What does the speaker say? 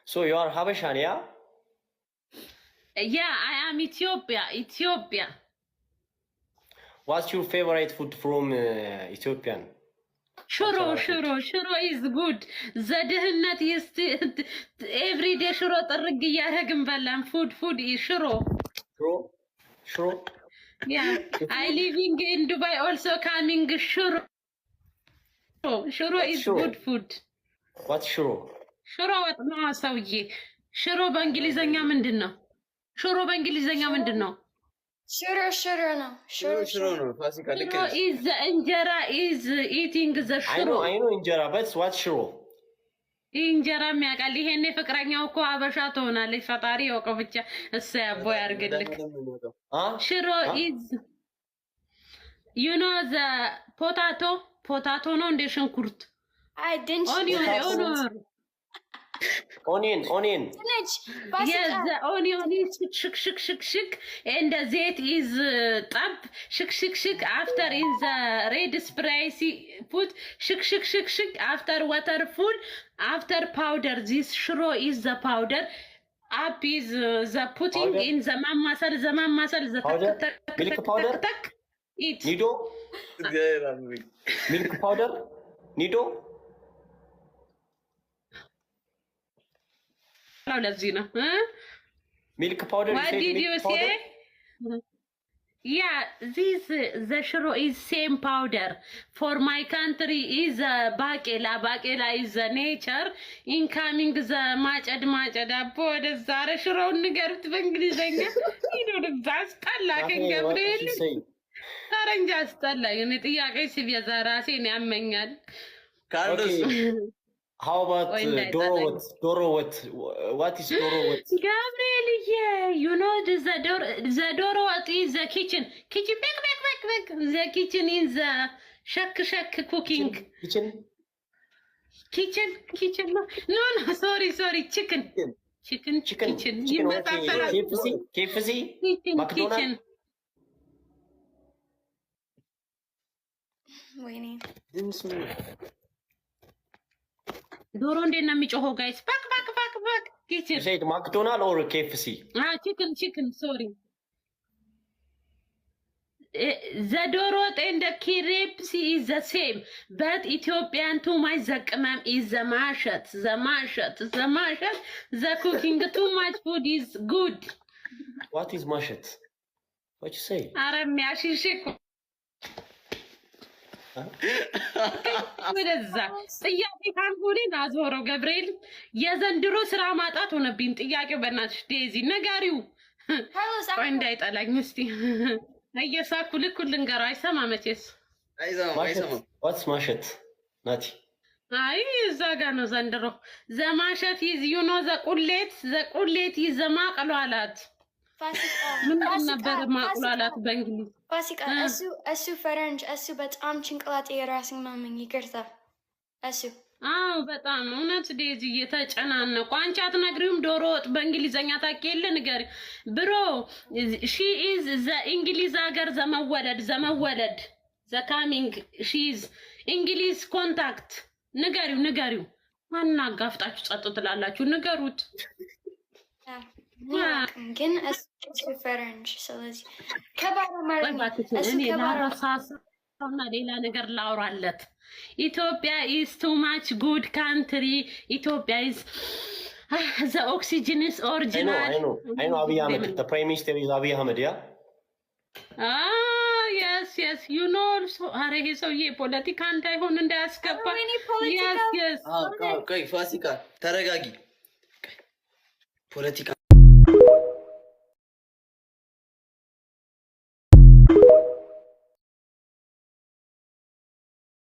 So you are Habashan, yeah? Yeah, I am Ethiopia. What's your favorite food from Ethiopian? Shuro is good. Zadehnet is every day shuro targ እያደረግን በላን food is shuro. Shuro? Yeah, I living in Dubai also coming shuro. Shuro is shuro? good food. What's shuro? Shuro ወጥ ነው ሰውዬ። ሽሮ በእንግሊዘኛ ምንድነው? ሽሮ በእንግሊዘኛ ምንድነው? Shuro no. Shuro no. Fasika Shuro is the injera is eating the shuro. I know injera, but what shuro? እንጀራ የሚያውቃል። ይሄኔ ፍቅረኛው እኮ አበሻ ትሆናለች። ፈጣሪ ያውቀው ብቻ እሰይ አቦ ያርግልክ። ሽሮ is you know the potato ነው እንደ ሽንኩርት I didn't onion. Yes, the onion is shik and the zait is tab shik after in the red spicy put shik after water full after powder. This shro is the powder. Up is the putting powder? In the masal the powder? Milk powder? Eat. Nido? Milk powder? Nido? Milk powder. What did you say? Yeah, this the shiro is same powder. For my country is bakela. Bakela is the nature. Incoming the machad apo the zara shiro ንገሩት በእንግሊዘኛ ይዶድ ባስጣላከ ገብርኤል ታረንጃ አስጣላኝ እኔ ጥያቄ ሲበዛ ራሴን ያመኛል ካርሎስ How about Dorowat? What is Dorowat? Gabriel, yeah, you know the Dorowat is the kitchen. Back. The kitchen is the shak cooking. Kitchen. No, sorry, chicken. Kitchen. KFC? McDonald's? Waiting. ዶሮ እንዴት ነው የሚጮኸው ጋይስ? ባክ ኪችን Is it McDonald's or KFC? chicken, sorry. The dorot and the kirepsi is the same, but Ethiopian too much the qamam is the mashat. The cooking too much food is good. What is mashat? What you say? Aram yashishik. ወደዛ ጥያቄ ካልኩኝ አዞረው ገብርኤል የዘንድሮ ስራ ማጣት ሆነብኝ። ጥያቄው በእናትሽ ዴዚ ነጋሪው ቆይ እንዳይጠላኝ እስቲ እየሳኩ ልኩልን ገራ አይሰማ መቼስ አይሰማ What's mashat? ናቲ አይ እዛ ጋር ነው ዘንድሮ ዘማሸት ይዝ ዩ ኖ ዘቁሌት ይዝ ዘማቅሏላት ምን ነበር ማቅሏላት በእንግሊዝ ፋሲካ እሱ ፈረንጅ እሱ በጣም ጭንቅላቴ የራስን ማመኝ ይቅርታ እሱ አው በጣም እውነት ዴዚ እየተጨናነቁ አንቺ አትነግሪውም ዶሮ ወጥ በእንግሊዘኛ ታውቂየለ ንገሪ ብሮ ሺ ኢዝ ዘ እንግሊዝ ሀገር ዘመወለድ ዘ ካሚንግ ሺ ኢዝ እንግሊዝ ኮንታክት ንገሪው ማን አጋፍጣችሁ ጸጥ ትላላችሁ ንገሩት ግን እሱ ፈረንጅ ስለዚህ ከባዶ ማርኝ እሱ ከባዶ ሳሳውና ሌላ ነገር ላውራለት ኢትዮጵያ is too much good country ኢትዮጵያ is the oxygen is original I know Abiy Ahmed the prime minister is Abiy Ahmed yeah yes you know also አረጌ ሰውዬ ፖለቲካ እንዳይሆን እንዳያስገባ yes ቆይ ፋሲካ ተረጋጊ ፖለቲካ